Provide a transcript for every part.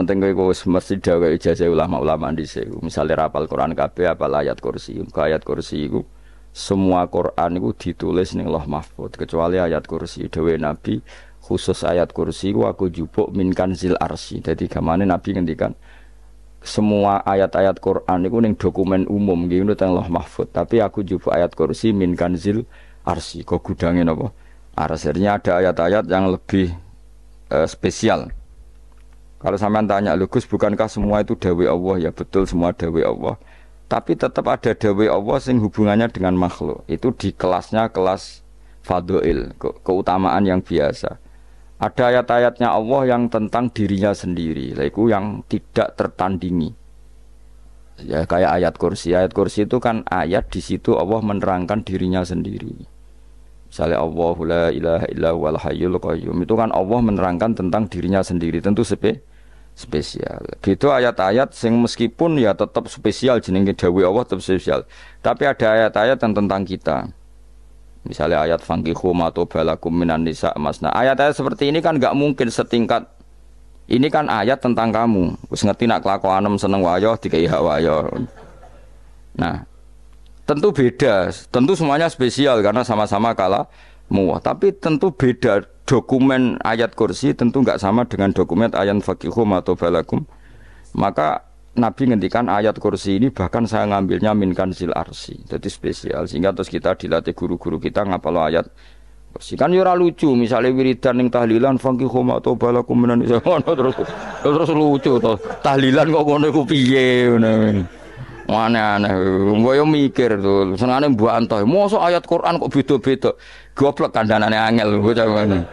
penting kowe wis mesti gawe ijazah ulama-ulama dhisik. Misale rapal Quran kabeh apal ayat kursi. Ayat kursi iku semua Quran iku ditulis ning Lauh Mahfuz kecuali ayat kursi. Dewe Nabi khusus ayat kursi iku aku jupuk min kanzil arsy. Dadi gamane Nabi ngendikan semua ayat-ayat Quran iku ning dokumen umum nggih ngono teng Lauh Mahfuz. Tapi aku jupuk ayat kursi min kanzil arsy. Kok gudange napa? Arsirnya ada ayat-ayat yang lebih spesial. Kalau sampean tanya, Gus, bukankah semua itu dawai Allah? Ya betul, semua dawai Allah. Tapi tetap ada dawai Allah yang hubungannya dengan makhluk. Itu di kelasnya kelas fadhil, keutamaan yang biasa. Ada ayat-ayatnya Allah yang tentang dirinya sendiri, itu yang tidak tertandingi. Ya kayak ayat kursi. Ayat kursi itu kan ayat di situ Allah menerangkan dirinya sendiri. Misalnya Allahu la ilaha illa huwal hayyul qayyum. Itu kan Allah menerangkan tentang dirinya sendiri, tentu spesial. Gitu ayat-ayat sing meskipun ya tetap spesial jenenge dawuh Allah tetap spesial. Tapi ada ayat-ayat yang tentang kita. Misalnya ayat fankihu ma tobalakum minan nisa masna. Ayat-ayat seperti ini kan enggak mungkin setingkat. Ini kan ayat tentang kamu. Wis ngerti nak kelakuanem seneng wayo dikai hak wayo. Nah, tentu beda. Tentu semuanya spesial karena sama-sama kalamu. Tapi tentu beda. Dokumen ayat kursi tentu enggak sama dengan dokumen ayat faqihu atau balakum. Maka Nabi ngendikan ayat kursi ini bahkan saya ngambilnya min kanzil arsy. Jadi spesial sehingga terus kita dilatih guru-guru kita ngapal ayat kursi. Kan ora lucu misalnya wiridan ning tahlilan faqihu atau balakum menan terus lucu to. Tahlilan kok ngono iku piye ngono. Aneh-aneh, gue mikir tuh, senangnya buat antoh, masa ayat Quran kok beda-beda, goblok kandhanane angel, gue cuman.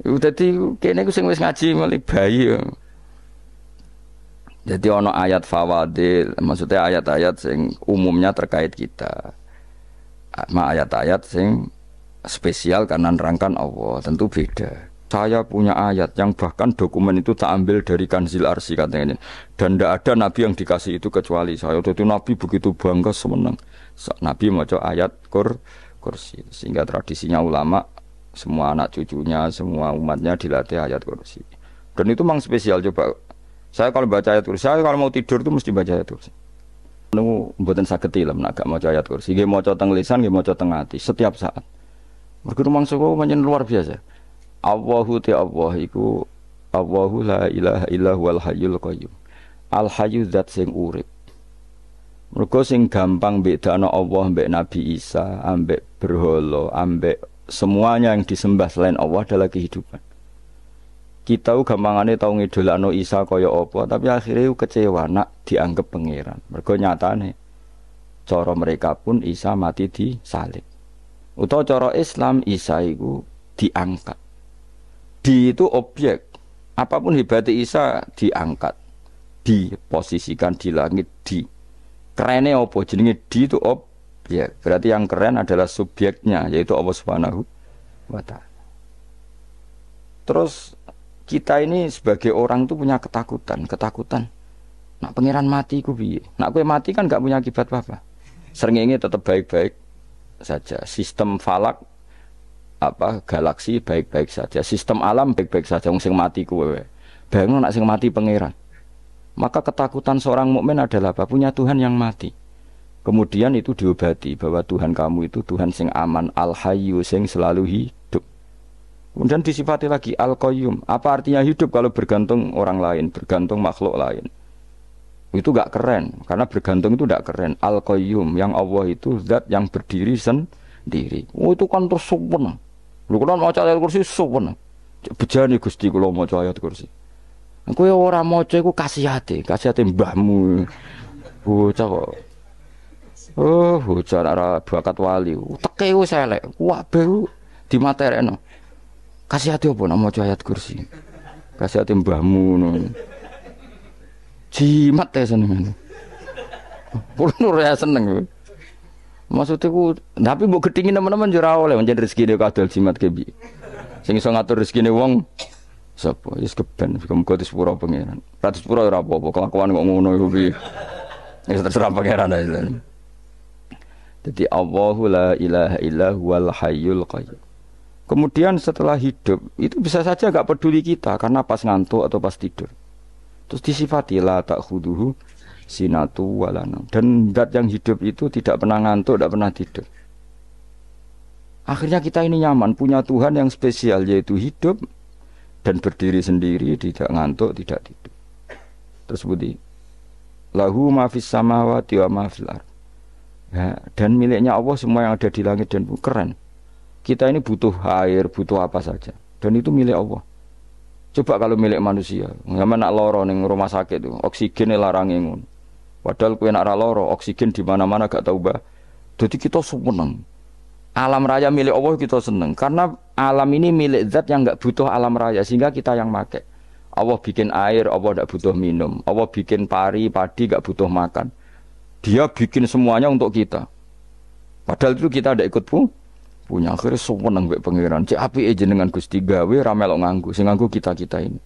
Jadi kayaknya gue wis ngaji malah bayi. Jadi ono ayat fawadil, maksudnya ayat-ayat sing umumnya terkait kita, ayat-ayat sing spesial karena nerangkan Allah, tentu beda. Saya punya ayat yang bahkan dokumen itu tak ambil dari kanzil arsy katanya ini. Dan tidak ada nabi yang dikasih itu kecuali saya. Itu nabi begitu bangga semenang. Nabi maca ayat kursi. Sehingga tradisinya ulama, semua anak cucunya, semua umatnya dilatih ayat kursi. Dan itu memang spesial coba. Saya kalau baca ayat kursi, saya kalau mau tidur itu mesti baca ayat kursi. Nunggu mboten saged ilm nek gak maca ayat kursi. Nggih maca teng lisan, nggih maca teng ati setiap saat. Mergo mangsa kok pancen luar biasa. Allahu ta Allah iku Allahu la ilaha illa huwal hayyul qayyum. Al hayyu zat sing urip. Mergo sing gampang bedakno Allah mbek Nabi Isa, ambek berhala, ambek semuanya yang disembah selain Allah adalah kehidupan. Kita gampangane tau ngidolakno Isa kaya apa, tapi akhirnya kecewa nak dianggap pangeran. Mergo nyatane cara mereka pun Isa mati disalib. Utawa cara Islam Isa iku diangkat. Di itu objek, apapun hebatnya Isa diangkat, diposisikan di langit, di kerennya apa? Jenenge di itu objek, berarti yang keren adalah subjeknya, yaitu Allah Subhanahu wa Ta'ala. Terus kita ini sebagai orang itu punya ketakutan. Nak pangeran mati ku piye? Nak kowe mati kan gak punya akibat apa-apa. Srengenge tetap baik-baik saja. Sistem falak galaksi baik-baik saja, sistem alam baik-baik saja. Wong sing mati kuwe bayangno nek sing mati pangeran. Maka ketakutan seorang mukmin adalah apa? Punya Tuhan yang mati. Kemudian itu diobati bahwa Tuhan kamu itu Tuhan sing aman, al-hayyu sing selalu hidup. Kemudian disifati lagi al-qayyum. Apa artinya hidup kalau bergantung orang lain, bergantung makhluk lain? Itu gak keren, karena bergantung itu gak keren. Al-qayyum yang Allah itu zat yang berdiri sendiri. Oh itu kan terus sempurna. Lho kula maca ayat kursi sopan. Bejane Gusti kula maca ayat kursi. Kowe ora maca iku kasihate mbahmu. Bocah kok. Oh, bocah ora bakat wali. Teke wis elek. Kabeh dimaterekno. Kasihate opo nek maca ayat kursi? Kasihate mbahmu ngono. Jimat ya seneng. Kulo ora seneng. Maksudnya ku, tapi mbok gedhingi teman-teman ora oleh pancen rezekine kadal jimat kebi. Sing iso ngatur rezekine wong sapa? Wis keben, muga disepuro pangeran. Ra disepuro ora apa-apa, kelakuan kok ngono iku piye. Wis terserah pangeran ae. Jadi Allahu la ilaha illa huwal hayyul qayyum. Kemudian setelah hidup, itu bisa saja gak peduli kita karena pas ngantuk atau pas tidur. Terus disifati la ta'khuduhu sinatu walana. Dan zat yang hidup itu tidak pernah ngantuk, tidak pernah tidur. Akhirnya kita ini nyaman, punya Tuhan yang spesial, yaitu hidup dan berdiri sendiri, tidak ngantuk, tidak tidur. Terus budi lahu ma fis samawati wa ma fil ardh. Ya, dan miliknya Allah semua yang ada di langit dan bumi. Keren. Kita ini butuh air, butuh apa saja, dan itu milik Allah. Coba kalau milik manusia, sama nak loro ning rumah sakit itu, oksigen larang ngono. Padahal kowe nak ra loro, oksigen di mana-mana gak tahu bah. Jadi kita seneng. Alam raya milik Allah kita seneng karena alam ini milik zat yang enggak butuh alam raya sehingga kita yang make. Allah bikin air, Allah enggak butuh minum. Allah bikin padi enggak butuh makan. Dia bikin semuanya untuk kita. Padahal itu kita enggak ikut punya. Akhirnya seneng mbek pangeran. Cek apike jenengan Gusti gawe ra melok nganggo. Sing nganggo kita-kita ini.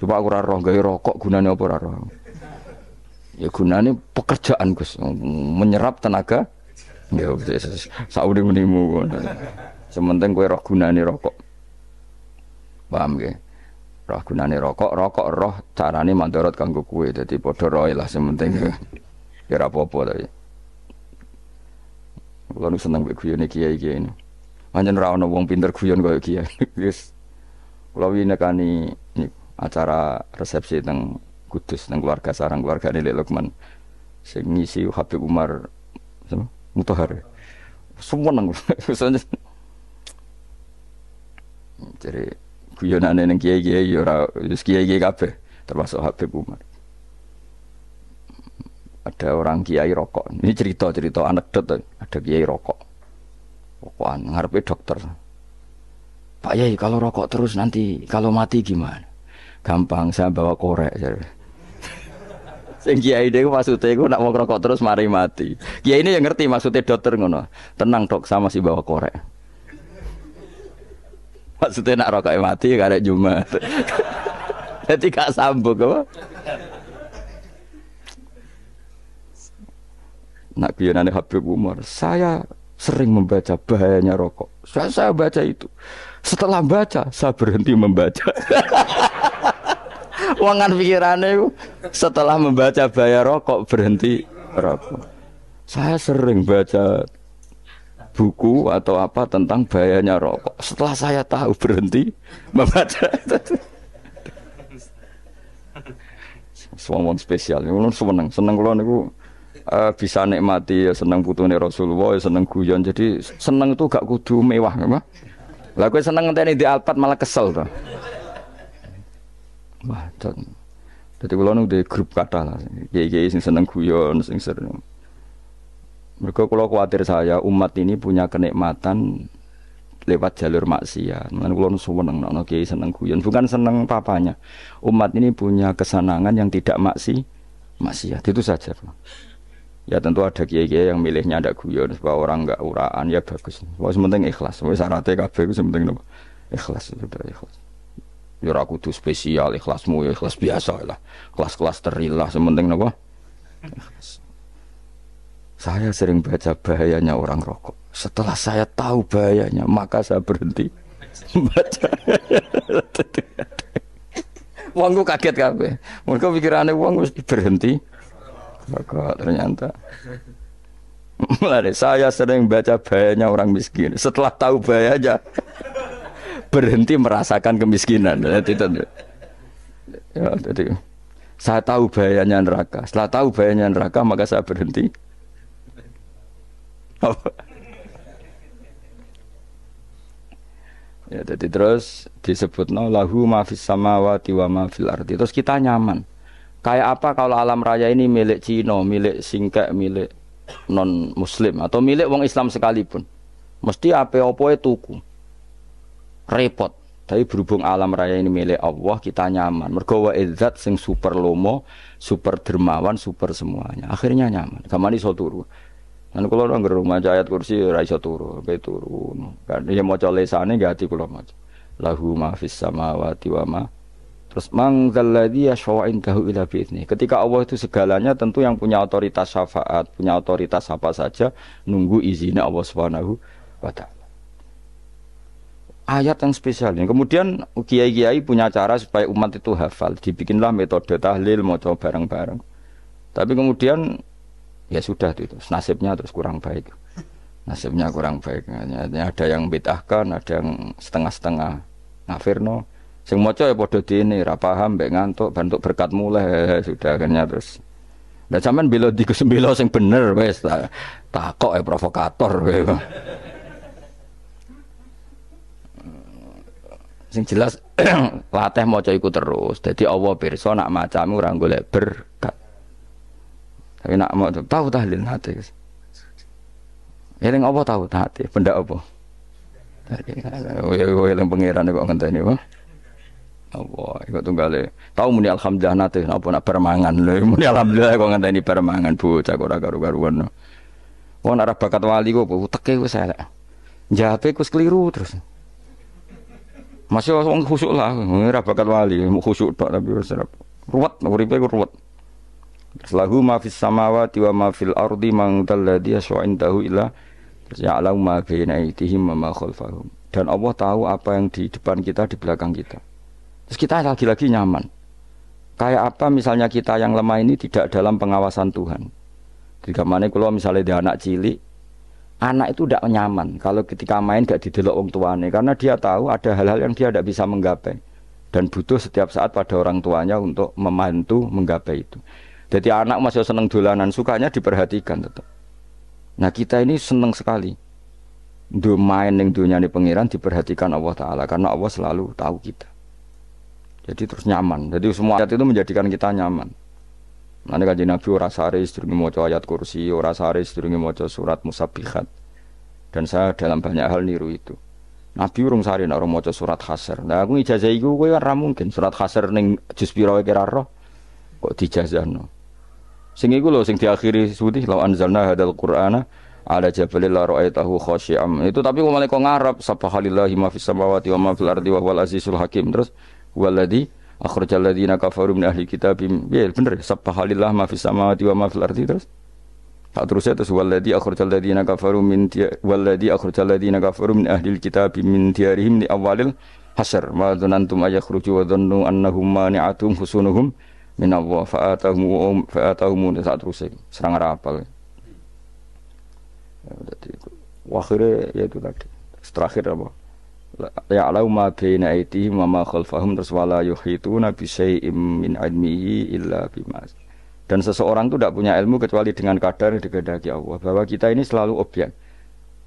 Coba aku ora roh gawe rokok gunane apa ora roh. Ya gunane pekerjaan Gus, menyerap tenaga. Ya saudi-unimu. Sementing kowe roh gunane rokok. Paham nggih? Roh gunane rokok roh carane mandorot kanggo kowe. Dadi padha roe lah sementing. Ya ora apa-apa ta. Kulo nu seneng mbek guyone kiai-kiai ini. Pancen ra ono wong pinter guyon koyo kiai. Wis kulo wingi nekani acara resepsi teng Kudus teng keluarga sarang keluargane Lek Lukman. Sing ngisi Habib Umar sama Mutahar. Semua nang jadi guyonane ning kiai-kiai ora wis kiai-kiai kabeh termasuk Habib Umar. Ada orang kiai rokok. Ini cerita anekdot. Ada kiai rokok. Rokokan ngarepe dokter. Pak Yai kalau rokok terus nanti kalau mati gimana? Gampang saya bawa korek. Sing kiai dhewe maksudnya iku nak mau rokok terus mari mati. Kiai ini yang ngerti maksudnya dokter ngono. Tenang dok, sama si bawa korek. Maksudnya nak rokoknya mati karek Jumat. Jadi gak sambung apa? Nak guyonane Habib Umar, saya sering membaca bahayanya rokok. Saya baca itu. Setelah baca, saya berhenti membaca. Wangan pikirannya setelah membaca bahaya rokok berhenti rokok. Saya sering baca buku atau apa tentang bahayanya rokok. Setelah saya tahu berhenti membaca. Semua spesial. Seneng kalau niku bisa nikmati, seneng putune Rasulullah, seneng guyon. Jadi seneng itu gak kudu mewah, apa? Lah kowe seneng ngenteni di Alphard malah kesel to. Wah, jadi kalau nunggu di grup kata lah, kiai sing seneng guyon, sing sering. Mereka kalau khawatir saya umat ini punya kenikmatan lewat jalur maksiat. Mulane kula seneng nek kiai seneng guyon, bukan seneng papanya. Umat ini punya kesenangan yang tidak maksiat. Itu saja. Ya tentu ada kiai-kiai yang milihnya ada guyon supaya orang enggak uraan ya bagus. Wes penting ikhlas. Wes syaratnya kabeh iku penting napa? Ikhlas sudah ikhlas. Ya ora kudu spesial ikhlasmu ya ikhlas biasa lah. Kelas-kelas terilah sementing napa? Ikhlas. Saya sering baca bahayanya orang rokok. Setelah saya tahu bahayanya, maka saya berhenti baca. Wong kaget kabeh. Mergo pikirane wong wis berhenti. Rokok ternyata. Mulai saya sering baca bahayanya orang miskin. Setelah tahu bahayanya, berhenti merasakan kemiskinan. Jadi saya tahu bahayanya neraka. Setelah tahu bahayanya neraka, maka saya berhenti. Ya, jadi terus disebut lahu ma fis samawati wa ma fil ardi. Terus kita nyaman. Kayak apa kalau alam raya ini milik Cina, milik Singkek, milik non Muslim atau milik wong Islam sekalipun. Mesti apa-apa tuku. Repot. Tapi berhubung alam raya ini milik Allah, kita nyaman. Mergo wa izzat sing super lomo, super dermawan, super semuanya. Akhirnya nyaman. Kamane iso turu. Lan kula nang rumah ayat kursi ora iso turu, pe turu. Kan ya maca lesane nggih ati kula maca. Lahu ma fis samawati wa ma. Terus mangzalladzi yashfa'u indahu illa bi'idznih. Ketika Allah itu segalanya, tentu yang punya otoritas syafaat, punya otoritas apa saja nunggu izinnya Allah Subhanahu wa taala. ayat yang spesial. Kemudian kiai-kiai punya cara supaya umat itu hafal. Dibikinlah metode tahlil mau coba bareng-bareng. Tapi kemudian ya sudah itu nasibnya terus kurang baik. Nasibnya kurang baik. Ada yang bid'ahkan, ada yang setengah-setengah ngafirno. Sing maca ya padha dene, ra paham mbek ngantuk, bantuk berkat mulai sudah akhirnya terus. Lah sampean bela di bela sing bener wis takok provokator kowe. Sing jelas latih maca iku terus. Dadi Allah pirsa nak macamu ora golek berkat. Tapi nak mau tahu tahlil hati. Eling apa tahu hati? Benda apa? Eling pangeran kok ngenteni apa? Allah, iku tunggale. Tahu muni alhamdulillah nate napa nak permangan lho. Muni alhamdulillah kok ngenteni permangan bocah kok ora karu-karuan. Wong ora bakat wali kok teke wis elek. Jape wis keliru terus. Masih wong khusuk lah, ora bakat wali, khusuk tok tapi wis ruwet, uripe ku ruwet. Lahu ma fis samawati wa ma fil ardi man dalladhi yash'indahu illa ya'lamu ma baina aydihim wa ma khalfahum. Dan Allah tahu apa yang di depan kita, di belakang kita. Terus kita lagi-lagi nyaman. Kayak apa misalnya kita yang lemah ini tidak dalam pengawasan Tuhan. Jika mana kalau misalnya dia anak cilik, anak itu tidak nyaman kalau ketika main gak didelok wong tuane karena dia tahu ada hal-hal yang dia tidak bisa menggapai dan butuh setiap saat pada orang tuanya untuk membantu menggapai itu. Jadi anak masih seneng dolanan, sukanya diperhatikan tetap. Nah kita ini seneng sekali. Main yang dunia ini pengiran diperhatikan Allah Ta'ala karena Allah selalu tahu kita. Jadi terus nyaman. Jadi semua ayat itu menjadikan kita nyaman. Nanti kajian Nabi ora sare sedurunge maca ayat kursi, ora sare sedurunge maca surat Musabbihat. Dan saya dalam banyak hal niru itu. Nabi urung sare nek ora maca surat Hasr. Nah aku ijazah iku kowe ora mungkin surat Hasr ning juz pira wae kira roh kok dijazahno. Sing iku lho sing diakhiri suti law anzalna hadzal qur'ana ala jabalil la ra'aitahu khashi'am. Itu tapi kok malah kok ngarep subhanallahi ma fis samawati wa ma fil ardi wa huwal azizul hakim. Terus waladhi akhrajal ladzina kafaru min ahli kitabim. Ya bener subhanallah ma fis samawati wa ma fil ardi terus. Tak terusnya terus waladhi akhrajal ladzina kafaru min ahli kitabim min diyarihim li awalil hasr. Ma dzanantum ayakhruju wa dhannu annahum mani'atum husunuhum min Allah fa'atahum tak terusnya serang rapal. Jadi akhirnya ya itu tadi. Terakhir apa? Ya'lamu ma baina aydihim wa ma khalfahum wala yuhituna bi syai'in min ilmihi illa bima. Dan seseorang itu tidak punya ilmu kecuali dengan kadar yang dikehendaki Allah. Bahwa kita ini selalu objek.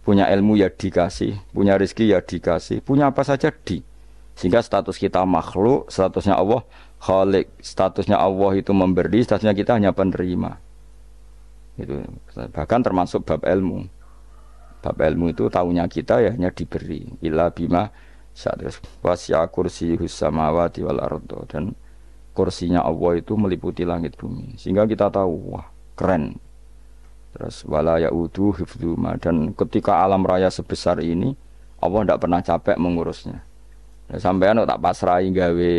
Punya ilmu ya dikasih, punya rezeki ya dikasih, punya apa saja di. Sehingga status kita makhluk, statusnya Allah khalik, statusnya Allah itu memberi, statusnya kita hanya penerima. Itu bahkan termasuk bab ilmu. Bab ilmu itu tahunya kita ya hanya diberi illa bima sa'atus wasya kursiyus samawati wal ardo, dan kursinya Allah itu meliputi langit bumi sehingga kita tahu wah keren. Terus wala yaudu hifdzuma, dan ketika alam raya sebesar ini Allah tidak pernah capek mengurusnya. Nah, sampean tak pasrahi gawe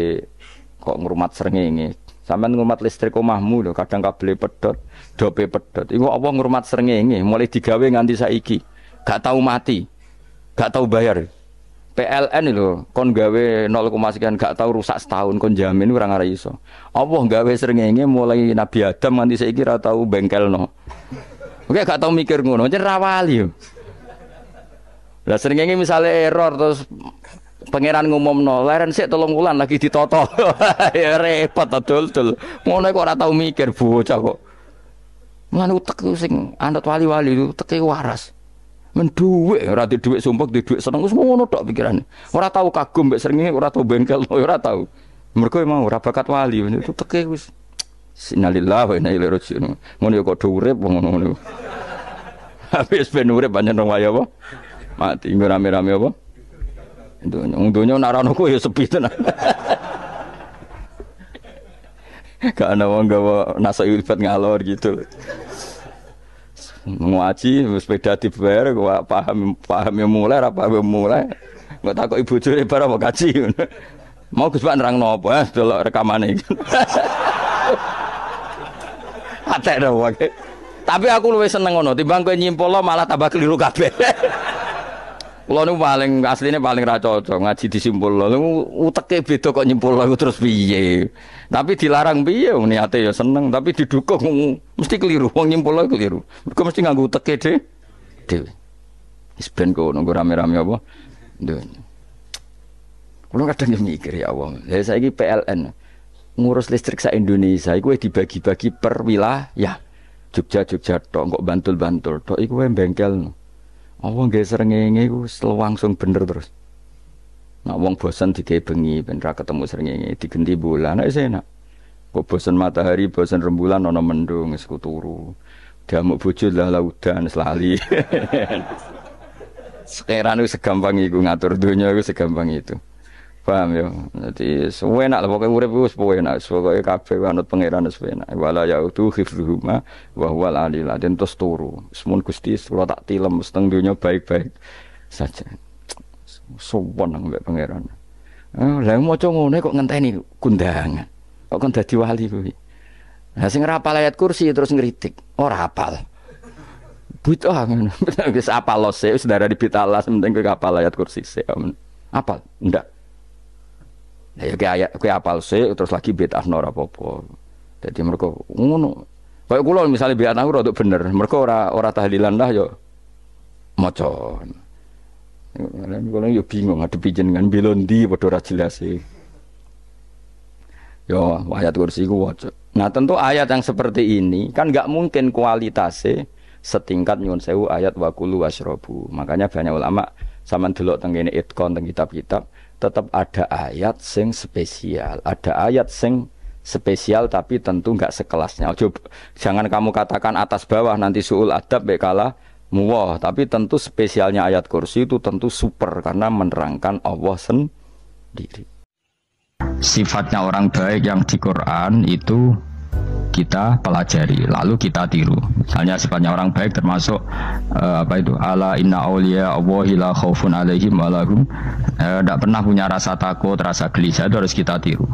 kok ngrumat srengenge. Sampean ngrumat listrik omahmu lho, kadang kabel pedhot, dope pedhot. Iku Allah ngrumat srengenge mulai digawe nganti saiki. Gak tahu mati, gak tahu bayar. PLN lho, kon gawe 0, sekian gak tahu rusak setahun, kon jamin ora ngara iso. Allah gawe srengenge mulai Nabi Adam nganti saiki ora tahu bengkelno. Oke gak tahu mikir ngono, jen ra wali yo. Lah srengenge misale error terus pangeran ngumumno, leren sik 3 wulan lagi ditoto. Ya repot dol-dol. Ngono kok ora tahu mikir bocah kok. Mulane utek sing anut wali-wali itu teke waras. Menduwe ora di dhuwit sumpek, di dhuwit seneng wis ngono tok pikirane. Ora tahu kagum mbek srengenge, ora tahu bengkel, ora tahu. Mergo mau ora bakat wali itu teke wis innalillahi wa inna ilaihi raji'un. Ngono ya kok urip ngono. Habis ben urip pancen wong wae apa? Mati nggo rame-rame apa? Donya nak ra ono kowe ya sepi tenan. Gak ana wong gawa nasa ilfat ngalor gitu. Ngaji sepeda dibayar kok paham yang mulai apa yang mulai nggak takut ibu curi barang mau kaji mau Gus Pak nerang nopo delok rekamane atek dah wae tapi aku luwih seneng ngono timbang kowe nyimpul malah tambah keliru kabeh Kulo nu paling asline paling ra cocok ngaji disimpul lho. Uteke beda kok nyimpul lho terus piye. Tapi dilarang piye niate ya seneng tapi didukung mesti keliru. Wong nyimpul lho keliru. Mergo mesti nganggo uteke dhewe. Wis ben kok nunggu rame-rame apa? Dunya. Kulo kadang mikir ya Allah. Lah saiki PLN ngurus listrik sa Indonesia iku dibagi-bagi per wilayah. Jogja tok kok Bantul tok iku wae bengkel. Apa nggih srengenge iku langsung bener terus. Nek wong bosen digawe bengi ben ra ketemu srengenge digenti bulan nek enak. Kok bosen matahari, bosen rembulan ana mendung wis turu. Diamuk bojo lah udan selali. Sekarang itu segampang iku ngatur dunia itu segampang itu. Paham ya? Jadi enak lah pokoknya urip wis enak, pokoke kabeh anut pangeran wis enak. Wala yautu khifruhuma wa huwal alil azim terus turu. Semun Gusti kula tak tilem seteng donya baik-baik saja. Sowan nang mbek pangeran. Lah maca ngene kok ngenteni kundangan. Kok kon dadi wali kuwi. Lah sing ora hafal ayat kursi terus ngritik. Ora hafal. Bid'ah ngono. Wis apal lose wis darah dibitalas penting kowe hafal ayat kursi sik. Apal? Ndak. Ya kayak apal sih terus lagi bid'ah ora apa-apa. Dadi mergo ngono. Kayak kula misale bid'ah ora untuk bener, mergo ora tahlilan lah yo maca. Kula yo bingung ngadepi jenengan belondi padha ora jelas e. Yo ayat kursi ku waca. Nah, tentu ayat yang seperti ini kan enggak mungkin kualitasnya setingkat nyuwun sewu ayat wa kulu wasrobu. Makanya banyak ulama sampean delok teng kene Itqan teng kitab-kitab tetap ada ayat sing spesial, ada ayat sing spesial tapi tentu enggak sekelasnya. Jangan kamu katakan atas bawah nanti suul adab bekala muwah, tapi tentu spesialnya ayat kursi itu tentu super karena menerangkan Allah sendiri. Sifatnya orang baik yang di Quran itu kita pelajari, lalu kita tiru. Misalnya sifatnya orang baik termasuk apa itu? Ala inna auliya Allahi la khaufun alaihim wa lahum tidak pernah punya rasa takut, rasa gelisah, itu harus kita tiru.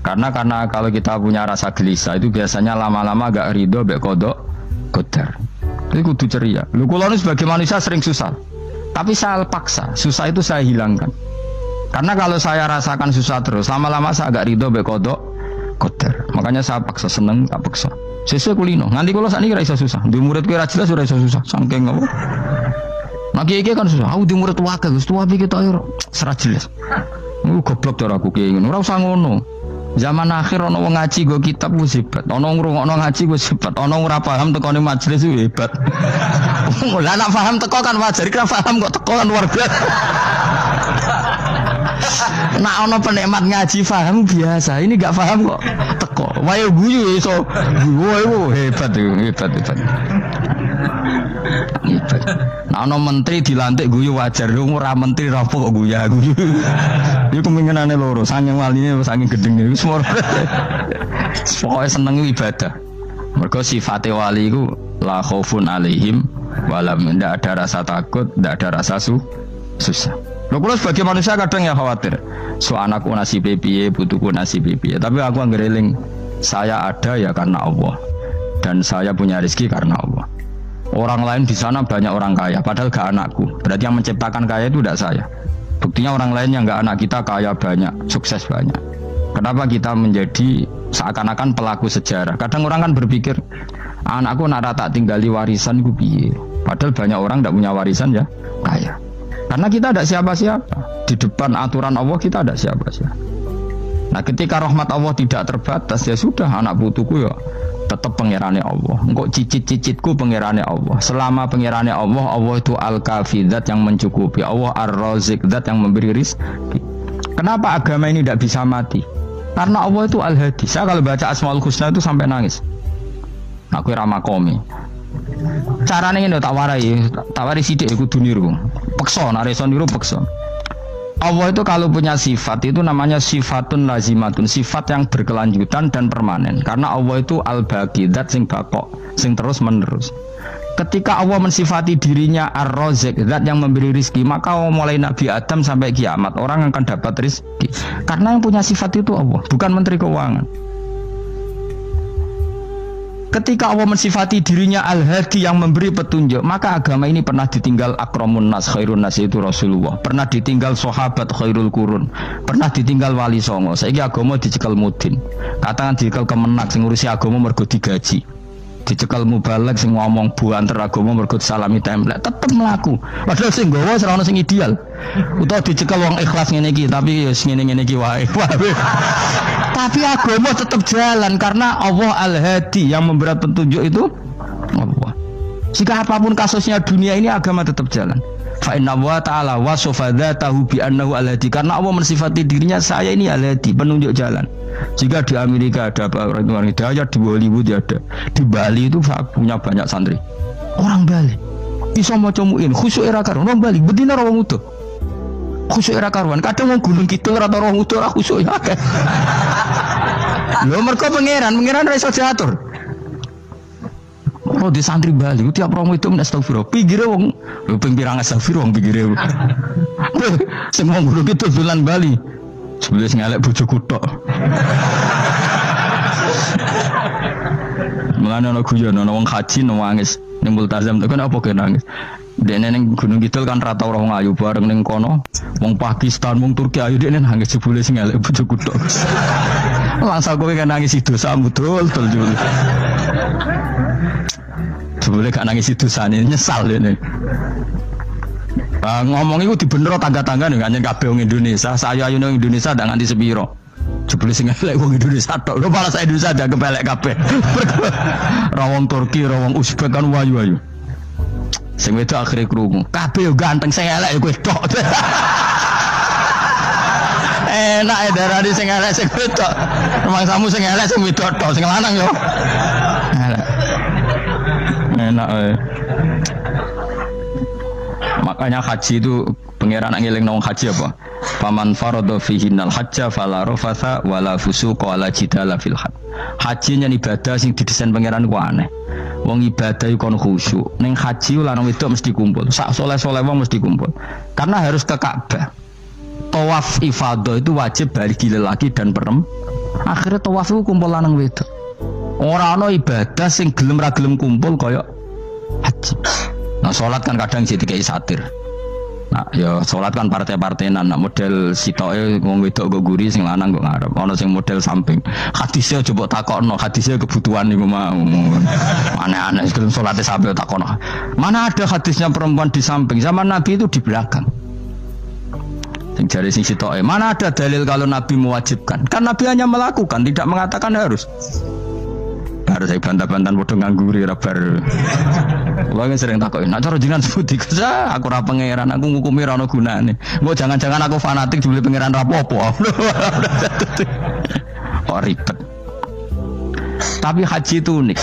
Karena kalau kita punya rasa gelisah itu biasanya lama-lama agak ridho, mbek kodok, qadar. Itu kudu ceria. Lu kula sebagai manusia sering susah, tapi saya paksa, susah itu saya hilangkan. Karena kalau saya rasakan susah terus, lama-lama saya agak ridho, mbek kodok, qadar. Makanya saya paksa, seneng tak paksa. Sesuai kulino. Nanti kalau saat ini kira iso susah. Di murid kira jelas sudah iso susah. Sangking apa? Nah kiai kan susah. Aku di murid wakil. Setua pikir tak air serat jelas. Goblok cara aku kiai ngono. Ora usah ngono. Zaman akhir ono wong ngaji go kitab ku hebat. Ono ngrungokno ngaji ku hebat. Ono ora paham tekone majelis ku hebat. Lah nek paham teko kan wajar. Kira paham kok teko kan luar biasa. Nak ono penikmat ngaji paham biasa, ini gak paham kok teko. Wayo guyu iso. Wayo hebat. Nak ono menteri dilantik guyu wajar, ora menteri rapo kok guyu. Iku kemungkinane loro, saking waline saking gedenge wis moro. Pokoke seneng ibadah. Mergo sifate wali iku la khaufun alaihim walam, ndak ada rasa takut, ndak ada rasa susah. Lho kula sebagai manusia kadang ya khawatir. So anakku nasib piye, putuku nasib piye. Tapi aku anggereling saya ada ya karena Allah. Dan saya punya rezeki karena Allah. Orang lain di sana banyak orang kaya, padahal gak anakku. Berarti yang menciptakan kaya itu tidak saya. Buktinya orang lain yang gak anak kita kaya banyak, sukses banyak. Kenapa kita menjadi seakan-akan pelaku sejarah? Kadang orang kan berpikir, anakku nara tak tinggali warisan ku piye. Padahal banyak orang tidak punya warisan ya kaya. Karena kita ada siapa-siapa. Di depan aturan Allah kita ada siapa-siapa. Nah ketika rahmat Allah tidak terbatas, ya sudah anak putuku ya tetap pangerane Allah. Engkau cicit-cicitku pangerane Allah. Selama pangerane Allah, Allah itu al-kafi, zat yang mencukupi. Allah ar-razik, zat yang memberi rizki. Kenapa agama ini tidak bisa mati? Karena Allah itu al-hadi. Saya kalau baca Asmaul Husna itu sampai nangis. Aku ramakomi. Carane ngene tak warai sithik iku duniru. Peksa nek iso niru peksa. Allah itu kalau punya sifat itu namanya sifatun lazimatun, sifat yang berkelanjutan dan permanen. Karena Allah itu al-baqi, zat sing bakok, sing terus menerus. Ketika Allah mensifati dirinya ar-razik, zat yang memberi rizki, maka mulai Nabi Adam sampai kiamat orang akan dapat rizki. Karena yang punya sifat itu Allah, bukan menteri keuangan. Ketika Allah mensifati dirinya Al-Hadi yang memberi petunjuk, maka agama ini pernah ditinggal akramun nas, khairun nas itu Rasulullah. Pernah ditinggal sahabat khairul qurun. Pernah ditinggal wali songo. Saiki agama dicekel mudin. Katakan dicekel kemenak sing ngurusi agama mergo digaji. Dicekel mubalek sing ngomong buanter agama mergo salami template. Tetep mlaku. Padahal sing nggawa ora ono sing ideal. Utawa dicekel wong ikhlas ngene iki, tapi ya ngene-ngene iki wae. Tapi agama tetap jalan karena Allah Al-Hadi yang memberi petunjuk itu Allah. Jika apapun kasusnya dunia ini agama tetap jalan. Fa inna wa ta'ala wasafa dzatahu bi annahu Al-Hadi karena Allah mensifati dirinya saya ini Al-Hadi, penunjuk jalan. Jika di Amerika ada orang hidayah, di Hollywood ada, di Bali itu punya banyak santri. Orang Bali iso maca muin khusyuk era karuan orang Bali bedina ora wong utuh. Khusyuk era karuan kadang wong gunung kidul ora ora wong utuh ora khusyuk ya. Lho mergo pangeran ra iso diatur. Oh di santri Bali tiap orang itu astagfirullah. Pinggire wong lho ping pirang astagfirullah wong pinggire. Sing wong gunung kidul dolan Bali. Sebelah ngelek bojoku tok. Mulane ana guyon ana wong haji nangis ning multazam tekan apa ke nangis. Dene ning Gunung Kidul kan rata ora wong ayu bareng ning kono. Wong Pakistan, wong Turki ayu dene nangis jebule sing ngelek bojoku tok. Langsung kowe kan nangis dosa betul jebule. Jebule gak nangis dosane nyesal dene. Ngomong itu dibener tangga-tangga nih, hanya kabeh wong Indonesia. Saya ayu nang Indonesia ndak nganti sepiro. Jebule sing elek wong Indonesia tok. Lho malah saya Indonesia ada kepelek kabeh. Ra wong Turki, ra wong Uzbek kan wayu-wayu. Sing wedok akhire krungu. Kabeh yo ganteng sing elek kowe tok. Enak e darani sing elek sing wedok. Rumangsamu sing elek sing wedok tok, sing lanang yo. Elek. Enak e. Makanya haji itu pangeran ngeling nang haji apa? Faman farada fihinnal hajja fala rafatha wala fusuqa wala jidala fil hajj. Haji nya ibadah sing didesain pangeran ku aneh. Wong ibadah iku kon khusyuk. Ning haji lanang wedok mesti kumpul. Sak soleh-soleh wong mesti kumpul. Karena harus ke Ka'bah. Tawaf ifadah itu wajib bagi lelaki dan perempuan. Akhirnya tawaf itu kumpul lanang wedok. Ora ana ibadah sing gelem ra gelem kumpul kaya haji. Nah sholat kan kadang jadi kayak satir. Nah ya sholat kan partai-partainan. Nah model sitoke wong wedok go guri sing lanang go ngarep. Ono sing model samping. Hadisnya coba takokno, hadisnya kebutuhan niku mau. Aneh-aneh sebelum sholatnya sampai takokno. Mana ada hadisnya perempuan di samping? Zaman Nabi itu di belakang. Sing jare sing sitoke. Mana ada dalil kalau Nabi mewajibkan? Kan Nabi hanya melakukan, tidak mengatakan harus. Harus saya bantah-bantahan bodoh ngangguri rabar. Wong sering takoki, "Nek cara jenengan sebuti kesa, aku ora pangeran, aku ngukumi ora ono gunane." Mbok jangan-jangan aku fanatik jebule pangeran ra apa-apa. Oh ribet. Tapi haji itu unik.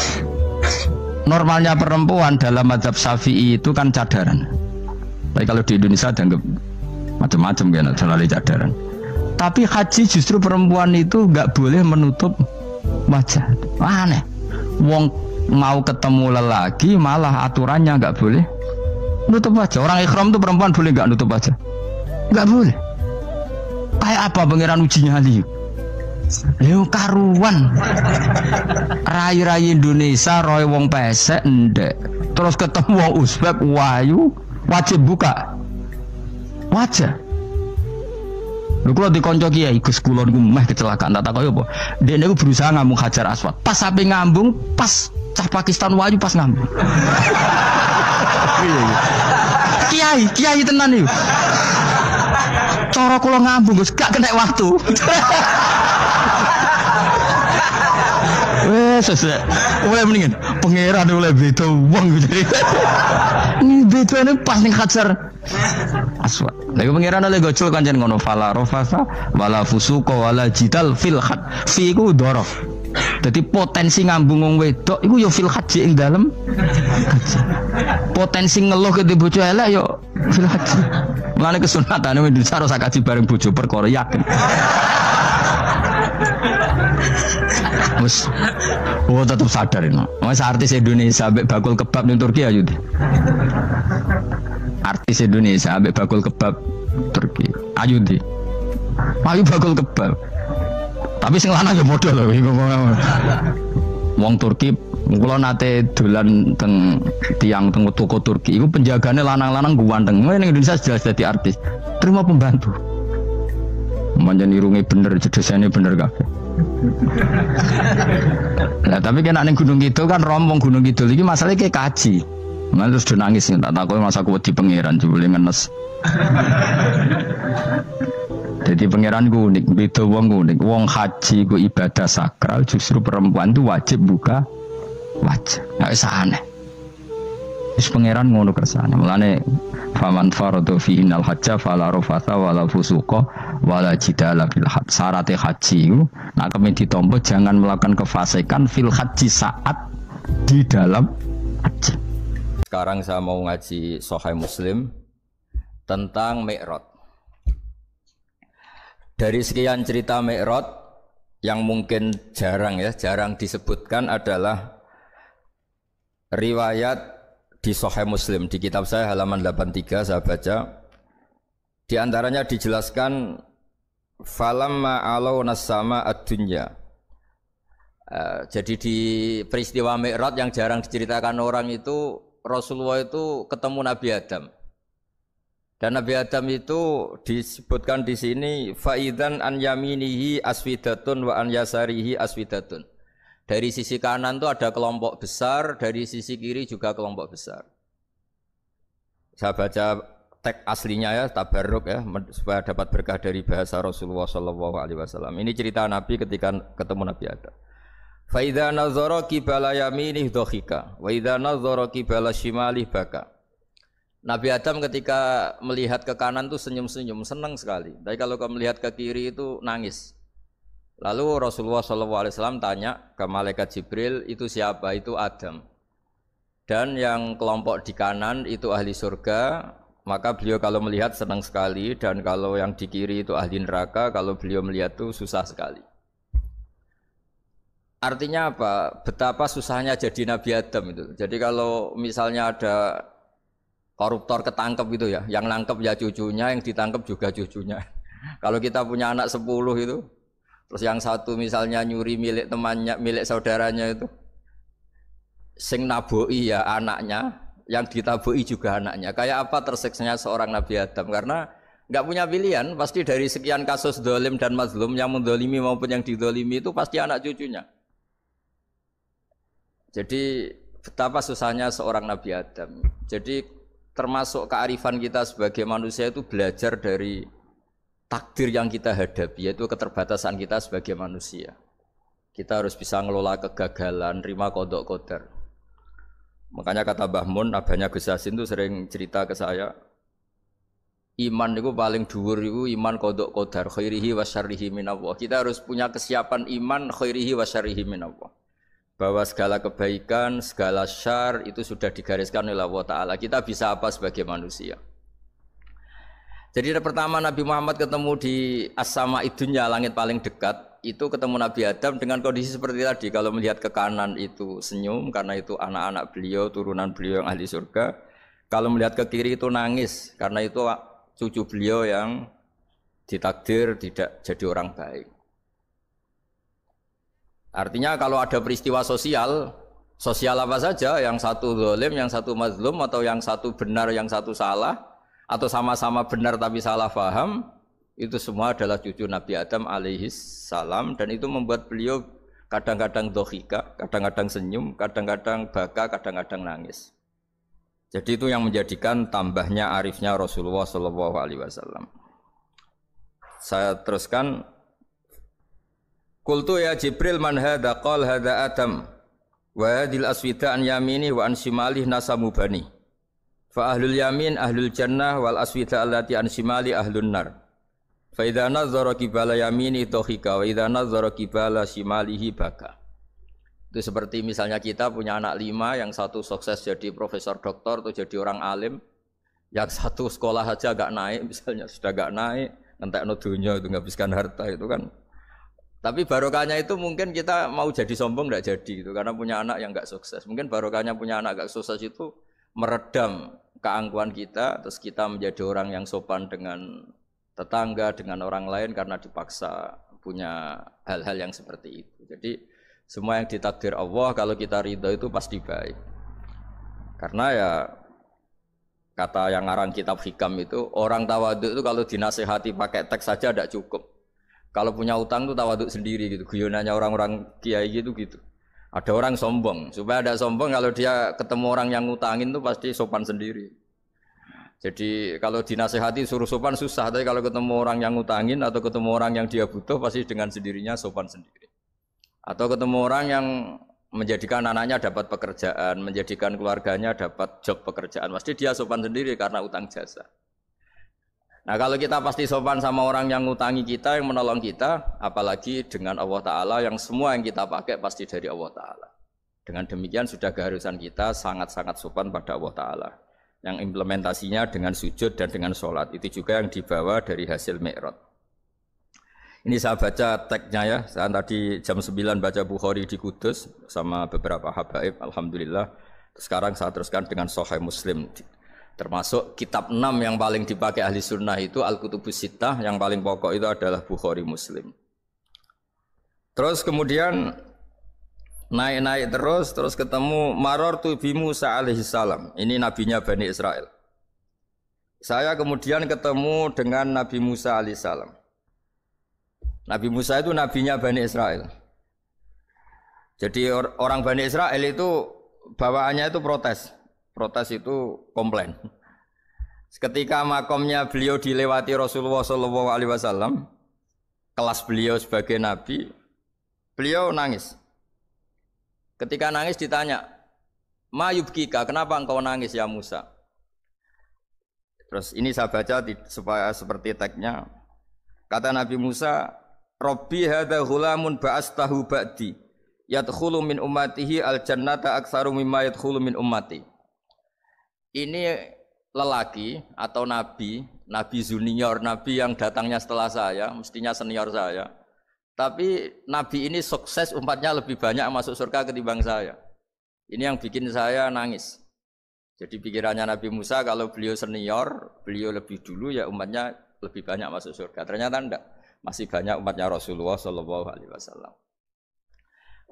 Normalnya perempuan dalam mazhab Syafi'i itu kan cadaran. Tapi kalau di Indonesia dianggap macam-macam kan, terlalu cadaran. Tapi haji justru perempuan itu nggak boleh menutup wajah. Aneh. Wong mau ketemu lelaki malah aturannya nggak boleh nutup wajah. Orang ikhram tuh perempuan boleh nggak nutup wajah? Nggak boleh. Kayak apa pangeran uji nyali? Leo karuan. Rai-rai Indonesia roy wong pesek ndek. Terus ketemu wong Uzbek wayu wajib buka wajah. Lho kula dikonco kiai Gus kula niku meh kecelakaan tak takoki apa. Dene niku berusaha ngambung Hajar Aswad. Pas sampe ngambung, pas cah Pakistan wayu pas ngambung. Kiai tenan iki. Cara kula ngambung Gus gak kena waktu. Wes oleh mendingan pangeran oleh beda wong gitu. Ini bedane pas ning Hajar Aswad. Lagi pangeran oleh gocul kanjen ngono fala rofasa wala fusuqa wala jidal fil had. Fi ku dhorof. Jadi potensi ngambung wong wedok iku ya fil haji ing dalem haji. Potensi ngeluh ke bojo elek ya fil haji. Mulane kesunatane wis harus kaji bareng bojo perkara yakin. Wes tetap sadar ini. Mas artis Indonesia ambek bakul kebab ning Turki ayo di. Artis Indonesia ambek bakul kebab Turki. Ayo di. Ayo bakul kebab. Tapi sing lanang ya model lho. Wong Turki Kula nate dolan teng tiang teng toko Turki, iku penjagane lanang-lanang ganteng. Ning Indonesia jelas dadi artis. Terima pembantu. Manjan irunge bener, jedosane bener kabeh. Nah, tapi kan ning Gunung Kidul kan rombong Gunung Kidul iki masalahnya kayak kaji. Mana terus udah nangis tak takoki masa aku wedi pangeran jebule ngenes. Jadi pangeran ku unik, beda wong unik. Wong haji ku ibadah sakral, justru perempuan itu wajib buka wajah. Nggak usah aneh. Terus pangeran ngono kersane. Mulane faman faradu fi innal hajja fala rafatha wala fusuqa wala jidala fil hajj. Syarat haji ku nek kemen ditampa jangan melakukan kefasikan fil haji saat di dalam haji. Sekarang saya mau ngaji Sahih Muslim tentang Mi'raj. Dari sekian cerita Mi'raj yang mungkin jarang disebutkan adalah riwayat di Sahih Muslim, di kitab saya halaman 83 saya baca. Di antaranya dijelaskan falamma alawna sama ad-dunya. Jadi di peristiwa Mi'raj yang jarang diceritakan orang itu, Rasulullah itu ketemu Nabi Adam. Dan Nabi Adam itu disebutkan di sini faidan an yaminihi aswidatun wa an yasarihi aswidatun. Dari sisi kanan itu ada kelompok besar, dari sisi kiri juga kelompok besar. Saya baca teks aslinya ya, tabarruk ya, supaya dapat berkah dari bahasa Rasulullah SAW. Ini cerita Nabi ketika ketemu Nabi Adam. Fa idza nazara qibala yaminih dhakhika wa idza nazara qibala shimalih baka. Nabi Adam ketika melihat ke kanan itu senyum-senyum, senang sekali. Tapi kalau melihat ke kiri itu nangis. Lalu Rasulullah SAW tanya ke malaikat Jibril, itu siapa? Itu Adam. Dan yang kelompok di kanan itu ahli surga, maka beliau kalau melihat senang sekali. Dan kalau yang di kiri itu ahli neraka, kalau beliau melihat itu susah sekali. Artinya apa? Betapa susahnya jadi Nabi Adam itu. Jadi kalau misalnya ada koruptor ketangkep gitu ya, yang nangkep ya cucunya, yang ditangkep juga cucunya. Kalau kita punya anak 10 itu, terus yang satu misalnya nyuri milik temannya, milik saudaranya itu, sing naboi ya anaknya, yang ditaboi juga anaknya. Kayak apa tersiksanya seorang Nabi Adam? Karena nggak punya pilihan, pasti dari sekian kasus dolim dan mazlum, yang mendolimi maupun yang didolimi itu pasti anak cucunya. Jadi betapa susahnya seorang Nabi Adam. Jadi termasuk kearifan kita sebagai manusia itu belajar dari takdir yang kita hadapi, yaitu keterbatasan kita sebagai manusia. Kita harus bisa ngelola kegagalan, terima kodok kodar. Makanya kata Mbah Mun, abahnya Gus Hasin itu sering cerita ke saya, iman itu paling dhuwur itu iman kodok kodar, khairihi wa syarrihi minallah. Kita harus punya kesiapan iman khairihi wa syarrihi minallah. Bahwa segala kebaikan, segala syar itu sudah digariskan oleh Allah Ta'ala. Kita bisa apa sebagai manusia? Jadi pertama Nabi Muhammad ketemu di as-sama'i dunya, langit paling dekat, itu ketemu Nabi Adam dengan kondisi seperti tadi. Kalau melihat ke kanan itu senyum, karena itu anak-anak beliau, turunan beliau yang ahli surga. Kalau melihat ke kiri itu nangis, karena itu cucu beliau yang ditakdir tidak jadi orang baik. Artinya kalau ada peristiwa sosial apa saja, yang satu zalim, yang satu mazlum, atau yang satu benar, yang satu salah, atau sama-sama benar tapi salah faham, itu semua adalah cucu Nabi Adam alaihis salam, dan itu membuat beliau kadang-kadang dohika, kadang-kadang senyum, kadang-kadang baka, kadang-kadang nangis. Jadi itu yang menjadikan tambahnya arifnya Rasulullah SAW. Saya teruskan. Qultu ya Jibril man hadha qal hadha Adam wa hadhil aswida an yamini wa an shimalih nasamu bani fa ahlul yamin ahlul jannah wal aswida allati an shimali ahlun nar fa idza nazara qibala yamini dhahika wa idza nazara qibala shimalihi baka. Itu seperti misalnya kita punya anak 5, yang satu sukses jadi profesor doktor atau jadi orang alim, yang satu sekolah saja agak naik, misalnya sudah agak naik, ngentekno dunya itu nghabiskan harta itu kan. Tapi barokahnya itu mungkin kita mau jadi sombong tidak jadi gitu, karena punya anak yang nggak sukses. Mungkin barokahnya punya anak nggak sukses itu meredam keangkuhan kita, terus kita menjadi orang yang sopan dengan tetangga, dengan orang lain karena dipaksa punya hal-hal yang seperti itu. Jadi Semua yang ditakdir Allah kalau kita ridho itu pasti baik. Karena ya kata yang ngarang kitab hikam itu orang tawaduk itu kalau dinasehati pakai teks saja tidak cukup. Kalau punya utang itu tawaduk sendiri gitu. Guyonannya orang-orang kiai gitu. Ada orang sombong, supaya ada sombong kalau dia ketemu orang yang ngutangin itu pasti sopan sendiri. Jadi kalau dinasehati suruh sopan susah, tapi kalau ketemu orang yang ngutangin atau ketemu orang yang dia butuh pasti dengan sendirinya sopan sendiri. Atau ketemu orang yang menjadikan anaknya dapat pekerjaan, menjadikan keluarganya dapat job pekerjaan, pasti dia sopan sendiri karena utang jasa. Nah kalau kita pasti sopan sama orang yang ngutangi kita, yang menolong kita, apalagi dengan Allah Ta'ala yang semua yang kita pakai pasti dari Allah Ta'ala. Dengan demikian sudah keharusan kita sangat-sangat sopan pada Allah Ta'ala. Yang implementasinya dengan sujud dan dengan sholat. Itu juga yang dibawa dari hasil Mi'raj. Ini saya baca teksnya ya, saya tadi jam 9 baca Bukhari di Kudus sama beberapa habaib, Alhamdulillah. Sekarang saya teruskan dengan Sahih Muslim. Termasuk kitab 6 yang paling dipakai ahli sunnah itu Al-Kutubus Sittah, yang paling pokok itu adalah Bukhari Muslim. Terus kemudian naik-naik terus ketemu Marartu bi Musa alaihi salam. Ini nabinya Bani Israel. Saya kemudian ketemu dengan Nabi Musa alaihi salam. Nabi Musa itu nabinya Bani Israel. Jadi orang Bani Israel itu bawaannya itu protes. Protes itu komplain. Ketika makomnya beliau dilewati Rasulullah SAW, kelas beliau sebagai nabi, beliau nangis. Ketika nangis ditanya, "Ma yubkika, kenapa engkau nangis ya Musa?" Terus ini saya baca supaya seperti teksnya. Kata Nabi Musa, "Rabbi hadza ghulamun ba'astahu ba'di, yadkhulu min ummatihi al-jannata aktsaru mimma yadkhulu min ummati." Ini lelaki atau nabi junior, nabi yang datangnya setelah saya, mestinya senior saya. Tapi nabi ini sukses, umatnya lebih banyak masuk surga ketimbang saya. Ini yang bikin saya nangis. Jadi pikirannya Nabi Musa kalau beliau senior, beliau lebih dulu ya umatnya lebih banyak masuk surga. Ternyata enggak, masih banyak umatnya Rasulullah SAW.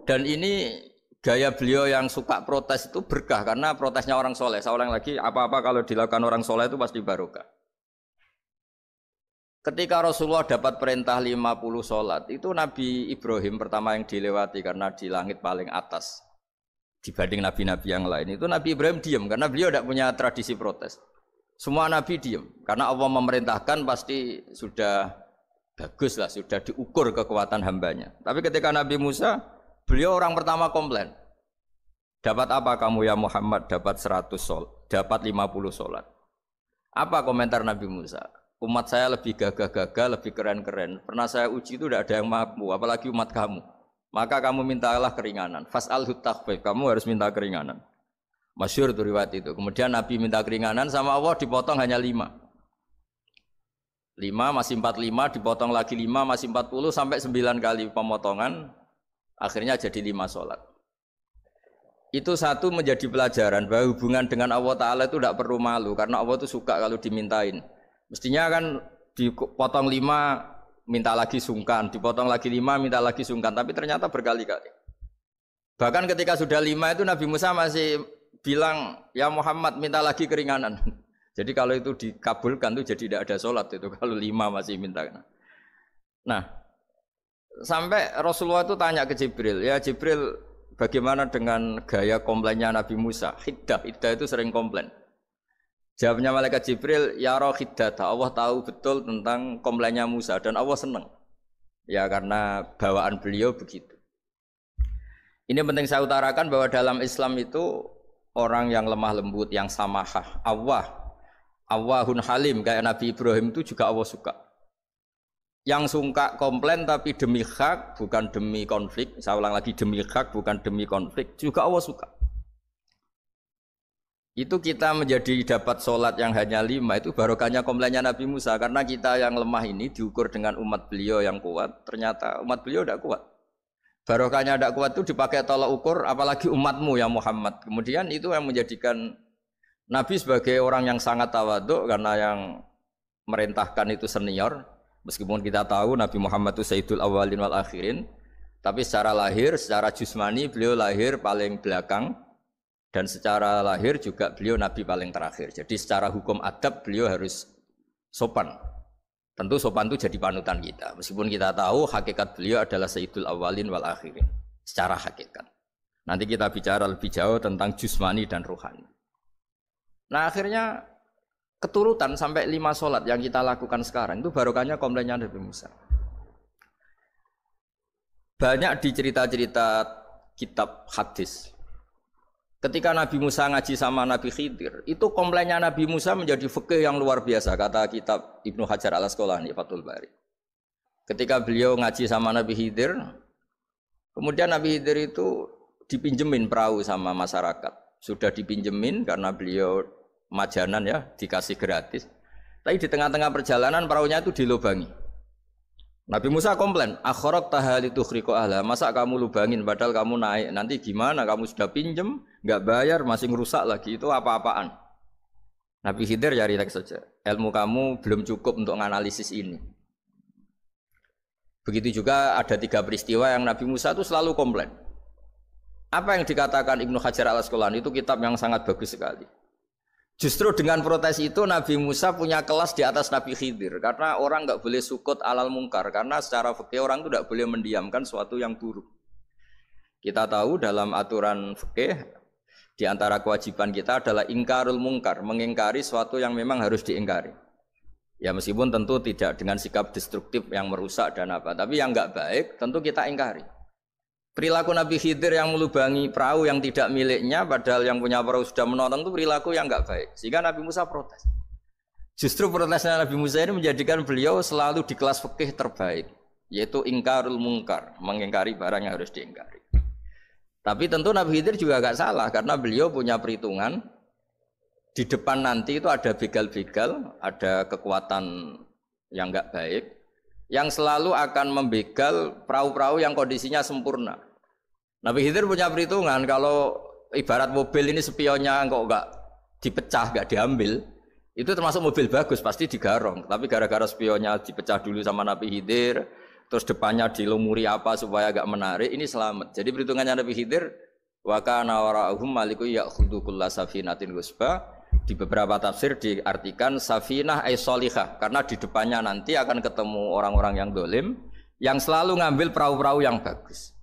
Dan ini gaya beliau yang suka protes itu berkah karena protesnya orang soleh. Saya ulang lagi, apa-apa kalau dilakukan orang soleh itu pasti barokah. Ketika Rasulullah dapat perintah 50 sholat, itu Nabi Ibrahim pertama yang dilewati karena di langit paling atas dibanding nabi-nabi yang lain. Itu Nabi Ibrahim diam karena beliau tidak punya tradisi protes. Semua nabi diam karena Allah memerintahkan pasti sudah bagus lah, sudah diukur kekuatan hambanya. Tapi ketika Nabi Musa, beliau orang pertama komplain. Dapat apa kamu ya Muhammad? Dapat 100 sholat, dapat 50 sholat. Apa komentar Nabi Musa? Umat saya lebih gagah-gagah, lebih keren-keren. Pernah saya uji itu tidak ada yang mampu, apalagi umat kamu. Maka kamu mintalah keringanan. Fas'alhu takhfif, kamu harus minta keringanan. Masyhur itu riwayat itu. Kemudian Nabi minta keringanan sama Allah dipotong hanya 5. 5 masih 45, dipotong lagi 5 masih 40 sampai 9 kali pemotongan. Akhirnya jadi 5 sholat. Itu satu menjadi pelajaran bahwa hubungan dengan Allah Ta'ala itu tidak perlu malu. Karena Allah itu suka kalau dimintain. Mestinya kan dipotong 5 minta lagi sungkan, dipotong lagi 5 minta lagi sungkan, tapi ternyata berkali-kali. Bahkan ketika sudah 5 itu Nabi Musa masih bilang, "Ya Muhammad minta lagi keringanan." Jadi kalau itu dikabulkan itu jadi tidak ada sholat itu kalau 5 masih minta. Nah, sampai Rasulullah itu tanya ke Jibril, "Ya Jibril, bagaimana dengan gaya komplainnya Nabi Musa?" Hiddah itu sering komplain. Jawabnya malaikat Jibril, "Ya roh hiddata." Allah tahu betul tentang komplainnya Musa dan Allah senang. Ya karena bawaan beliau begitu. Ini penting saya utarakan bahwa dalam Islam itu orang yang lemah lembut, yang samahah, Awwahun halim kayak Nabi Ibrahim itu juga Allah suka. Yang suka komplain tapi demi hak bukan demi konflik. Saya ulang lagi, demi hak bukan demi konflik juga Allah suka. Itu kita menjadi dapat sholat yang hanya 5 itu barokahnya komplainnya Nabi Musa. Karena kita yang lemah ini diukur dengan umat beliau yang kuat. Ternyata umat beliau tidak kuat. Barokahnya tidak kuat itu dipakai tolak ukur apalagi umatmu ya Muhammad. Kemudian itu yang menjadikan Nabi sebagai orang yang sangat tawaduk. Karena yang merintahkan itu senior. Meskipun kita tahu Nabi Muhammad itu Sayyidul Awwalin wal Akhirin. Tapi secara lahir, secara jusmani beliau lahir paling belakang dan secara lahir juga beliau nabi paling terakhir. Jadi secara hukum adab beliau harus sopan. Tentu sopan itu jadi panutan kita. Meskipun kita tahu hakikat beliau adalah Sayyidul Awwalin wal Akhirin. Secara hakikat. Nanti kita bicara lebih jauh tentang jusmani dan rohani. Nah akhirnya keturutan sampai 5 sholat yang kita lakukan sekarang itu barokahnya komplainnya Nabi Musa. Banyak di cerita-cerita kitab hadis. Ketika Nabi Musa ngaji sama Nabi Khidir, itu komplainnya Nabi Musa menjadi fikih yang luar biasa, kata kitab Ibnu Hajar al-Asqalani, Fathul Bari. Ketika beliau ngaji sama Nabi Khidir, kemudian Nabi Khidir itu dipinjemin perahu sama masyarakat. Sudah dipinjemin karena beliau majanan ya, dikasih gratis. Tapi di tengah-tengah perjalanan perahunya itu dilubangi. Nabi Musa komplain, akhirat tahali tukhriqo ahla, masa kamu lubangin padahal kamu naik, nanti gimana, kamu sudah pinjem, nggak bayar, masih ngerusak lagi, itu apa-apaan. Nabi Khidir cari lagi saja, ilmu kamu belum cukup untuk menganalisis ini. Begitu juga ada 3 peristiwa yang Nabi Musa itu selalu komplain. Apa yang dikatakan Ibnu Hajar al-Asqalani itu kitab yang sangat bagus sekali. Justru dengan protes itu Nabi Musa punya kelas di atas Nabi Khidir. Karena orang nggak boleh sukut alal mungkar. Karena secara fikih orang itu tidak boleh mendiamkan sesuatu yang buruk. Kita tahu dalam aturan fikih, di antara kewajiban kita adalah ingkarul mungkar. Mengingkari sesuatu yang memang harus diingkari. Ya meskipun tentu tidak dengan sikap destruktif yang merusak dan apa. Tapi yang nggak baik tentu kita ingkari. Perilaku Nabi Khidir yang melubangi perahu yang tidak miliknya, padahal yang punya perahu sudah menonton, itu perilaku yang enggak baik. Sehingga Nabi Musa protes. Justru protesnya Nabi Musa ini menjadikan beliau selalu di kelas fikih terbaik, yaitu ingkarul mungkar, mengingkari barang yang harus diingkari. Tapi tentu Nabi Khidir juga enggak salah, karena beliau punya perhitungan, di depan nanti itu ada begal-begal, ada kekuatan yang enggak baik, yang selalu akan membegal perahu-perahu yang kondisinya sempurna. Nabi Khidir punya perhitungan, kalau ibarat mobil ini spionnya kok enggak dipecah, enggak diambil, itu termasuk mobil bagus, pasti digarong. Tapi gara-gara spionnya dipecah dulu sama Nabi Khidir, terus depannya dilumuri apa supaya agak menarik, ini selamat. Jadi perhitungannya Nabi Khidir, wa kana wara'uhum maliku ya'khudhu kulla safinatin ghusba. Di beberapa tafsir diartikan safinah ay sholihah, karena di depannya nanti akan ketemu orang-orang yang dolim, yang selalu ngambil perahu-perahu yang bagus.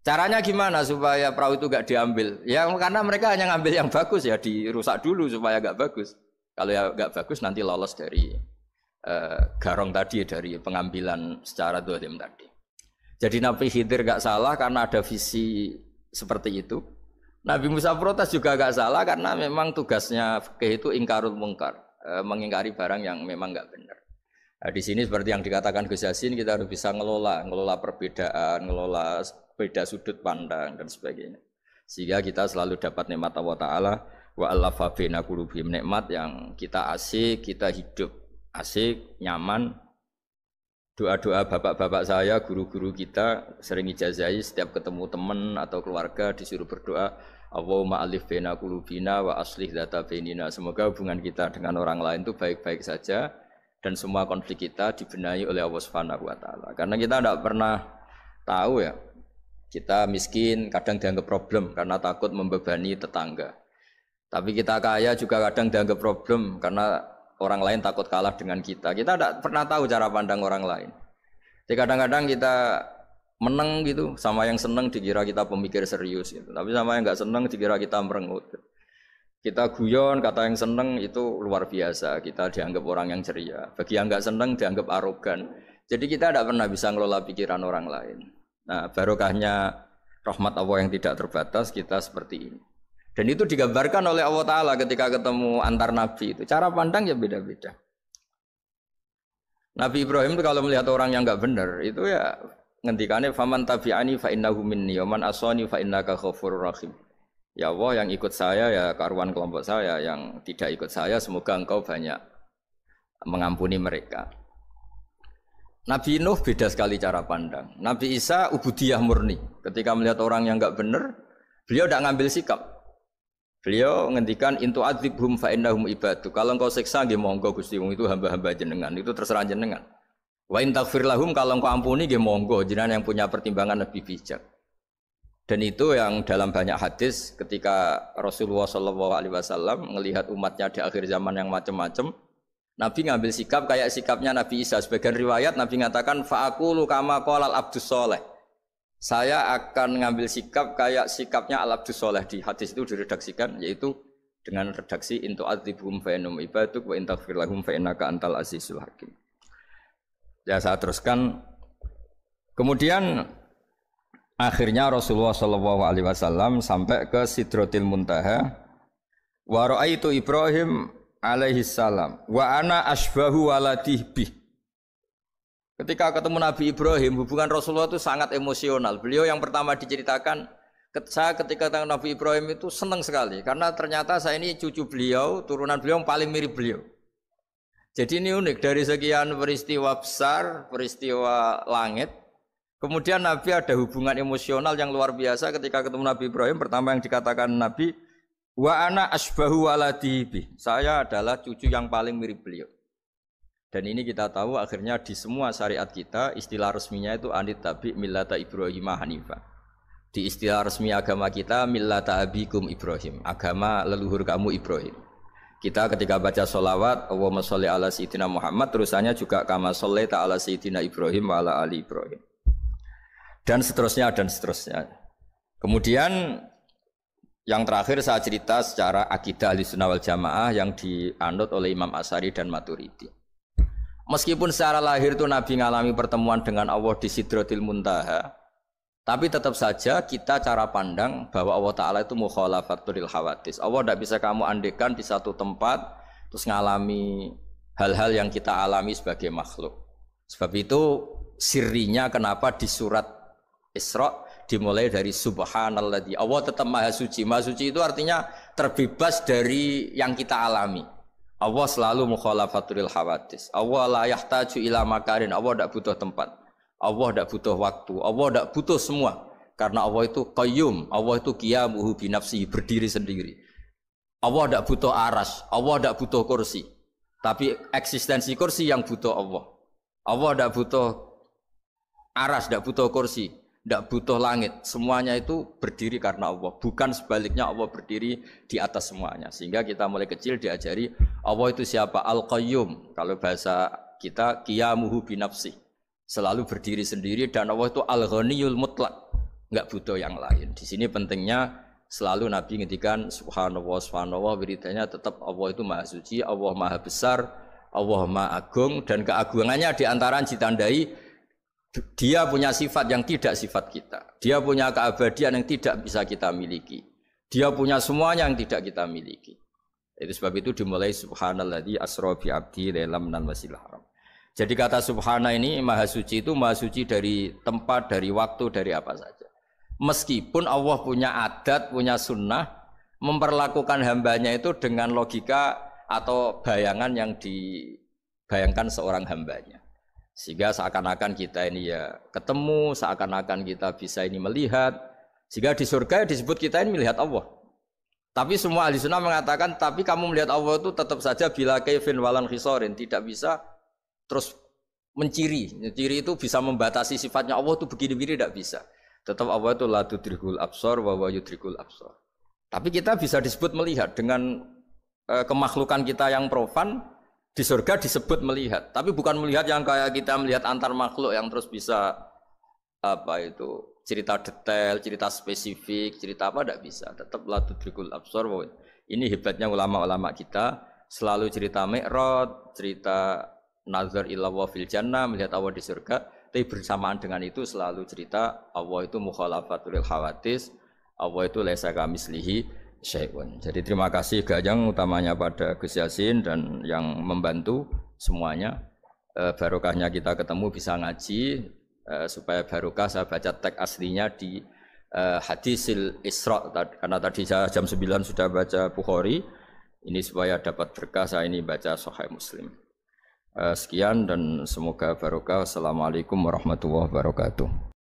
Caranya gimana supaya perahu itu gak diambil? Ya karena mereka hanya ngambil yang bagus, ya dirusak dulu supaya gak bagus. Kalau ya gak bagus nanti lolos dari garong tadi, dari pengambilan secara dolim tadi. Jadi Nabi Khidir gak salah karena ada visi seperti itu. Nabi Musa protes juga gak salah karena memang tugasnya fikih itu ingkarul mungkar, mengingkari barang yang memang gak benar. Nah, di sini seperti yang dikatakan Gus Yassin, kita harus bisa ngelola perbedaan, ngelola beda sudut pandang dan sebagainya. Sehingga kita selalu dapat nikmat Allah Ta'ala wa allafa baina qulubihim, nikmat yang kita asik, kita hidup asik, nyaman. Doa-doa bapak-bapak saya, guru-guru kita sering ijazahi setiap ketemu teman atau keluarga disuruh berdoa, Allahumma alif baina qulubina wa aslih dzata bainina. Semoga hubungan kita dengan orang lain itu baik-baik saja dan semua konflik kita dibenahi oleh Allah Subhanahu wa taala. Karena kita tidak pernah tahu ya, kita miskin kadang dianggap problem karena takut membebani tetangga. Tapi kita kaya juga kadang dianggap problem karena orang lain takut kalah dengan kita. Kita tidak pernah tahu cara pandang orang lain. Jadi kadang-kadang kita menang gitu, sama yang senang dikira kita pemikir serius gitu. Tapi sama yang nggak senang dikira kita merengut. Kita guyon, kata yang senang itu luar biasa. Kita dianggap orang yang ceria. Bagi yang nggak senang dianggap arogan. Jadi kita tidak pernah bisa ngelola pikiran orang lain. Nah, barokahnya rahmat Allah yang tidak terbatas kita seperti ini. Dan itu digambarkan oleh Allah Ta'ala ketika ketemu antar Nabi itu. Cara pandang ya beda-beda. Nabi Ibrahim itu kalau melihat orang yang enggak benar, itu ya ngendikane faman tabi'ani fa innahu minni wa man asani fa innaka ghafurur rahim. Ya Allah, yang ikut saya ya karuan kelompok saya, yang tidak ikut saya semoga engkau banyak mengampuni mereka. Nabi Nuh beda sekali cara pandang. Nabi Isa ubudiyah murni. Ketika melihat orang yang enggak benar, beliau tidak ngambil sikap. Beliau ngendikan intu adzibhum fa innahum ibadu. Kalau engkau siksa nggih monggo Gusti, wong itu hamba-hamba jenengan, itu terserah jenengan. Wa in taghfir lahum, kalau engkau ampuni nggih monggo, jenengan yang punya pertimbangan lebih bijak. Dan itu yang dalam banyak hadis ketika Rasulullah SAW melihat umatnya di akhir zaman yang macam-macam, Nabi ngambil sikap kayak sikapnya Nabi Isa. Sebagian riwayat Nabi mengatakan fa'aqulu kama qala al-abdus soleh. Saya akan ngambil sikap kayak sikapnya al-abdus soleh. Di hadis itu diredaksikan yaitu dengan redaksi intu adzibhum fa innahum ibaduk wa in taghfir lahum fa innaka antal azizul hakim. Ya saya teruskan. Kemudian akhirnya Rasulullah SAW sampai ke Sidratil Muntaha. Wa ra'aitu Ibrahim alaihi salam wa ana asbahu waladih bih. Ketika ketemu Nabi Ibrahim, hubungan Rasulullah itu sangat emosional. Beliau yang pertama diceritakan, saya ketika ketemu Nabi Ibrahim itu senang sekali karena ternyata saya ini cucu beliau, turunan beliau yang paling mirip beliau. Jadi ini unik, dari sekian peristiwa besar, peristiwa langit, kemudian Nabi ada hubungan emosional yang luar biasa ketika ketemu Nabi Ibrahim. Pertama yang dikatakan Nabi, wa ana asbahu waladihi. Saya adalah cucu yang paling mirip beliau. Dan ini kita tahu akhirnya di semua syariat kita istilah resminya itu anit tabi millata Ibrahim hanifah. Di istilah resmi agama kita millata abikum Ibrahim, agama leluhur kamu Ibrahim. Kita ketika baca sholawat Allahumma sholli ala sayyidina Muhammad, terusannya juga kama shollaita ala sayyidina Ibrahim wa ala ali Ibrahim. Dan seterusnya dan seterusnya. Kemudian yang terakhir saya cerita secara akidah Ahlussunnah wal Jamaah yang dianut oleh Imam Asy'ari dan Maturidi. Meskipun secara lahir itu Nabi mengalami pertemuan dengan Allah di Sidratil Muntaha, tapi tetap saja kita cara pandang bahwa Allah Ta'ala itu mukhalafatul hawadis. Allah tidak bisa kamu andekan di satu tempat terus mengalami hal-hal yang kita alami sebagai makhluk. Sebab itu sirinya kenapa di surat Isra dimulai dari subhanalladzi. Allah tetap maha suci. Maha suci itu artinya terbebas dari yang kita alami. Allah selalu mukhalafatul hawadis. Allah la yahtaju ila makarin. Allah tidak butuh tempat. Allah tidak butuh waktu. Allah tidak butuh semua. Karena Allah itu qayyum. Allah itu qiyamuhu binafsihi, berdiri sendiri. Allah tidak butuh aras. Allah tidak butuh kursi. Tapi eksistensi kursi yang butuh Allah. Allah tidak butuh aras, tidak butuh kursi, tidak butuh langit. Semuanya itu berdiri karena Allah. Bukan sebaliknya Allah berdiri di atas semuanya. Sehingga kita mulai kecil diajari Allah itu siapa? Al-Qayyum. Kalau bahasa kita qiyamuhu binafsi. Selalu berdiri sendiri dan Allah itu Al-Ghaniyul Mutlaq. Enggak butuh yang lain. Di sini pentingnya selalu Nabi ngendikan subhanallah subhanallah, wiridanya tetap Allah itu maha suci, Allah maha besar, Allah maha agung, dan keagungannya diantara ditandai dia punya sifat yang tidak sifat kita. Dia punya keabadian yang tidak bisa kita miliki. Dia punya semuanya yang tidak kita miliki. Itu sebab itu dimulai subhanalladzi asra bi abdi lailam minal masjidil haram. Jadi kata subhana ini maha suci itu maha suci dari tempat, dari waktu, dari apa saja. Meskipun Allah punya adat, punya sunnah memperlakukan hambanya itu dengan logika atau bayangan yang dibayangkan seorang hambanya. Sehingga seakan-akan kita ini ya ketemu, seakan-akan kita bisa ini melihat. Sehingga di surga disebut kita ini melihat Allah. Tapi semua ahli sunnah mengatakan, tapi kamu melihat Allah itu tetap saja bila kaifin walan khisorin, tidak bisa terus menciri. Menciri itu bisa membatasi sifatnya Allah itu begini-begini, tidak bisa. Tetap Allah itu la tudrikul absar wa huwa yudrikul absar. Tapi kita bisa disebut melihat dengan kemakhlukan kita yang profan. Di surga disebut melihat, tapi bukan melihat yang kayak kita melihat antar makhluk yang terus bisa apa itu cerita detail, cerita spesifik, cerita apa tidak bisa. Tetap la tudrikul absar. Ini hebatnya ulama-ulama kita, selalu cerita Mi'raj, cerita nazar ila wa fil jannah, melihat Allah di surga, tapi bersamaan dengan itu selalu cerita Allah itu mukhalafatul hawadis, Allah itu laisa kamislihi syai'un. Jadi terima kasih Gajang utamanya pada Gus Yasin dan yang membantu semuanya. Barokahnya kita ketemu bisa ngaji, supaya barokah saya baca teks aslinya di hadisil Isra, karena tadi saya jam 9 sudah baca Bukhari. Ini supaya dapat berkah, saya ini baca Sahih Muslim. Sekian dan semoga barokah. Assalamualaikum warahmatullahi wabarakatuh.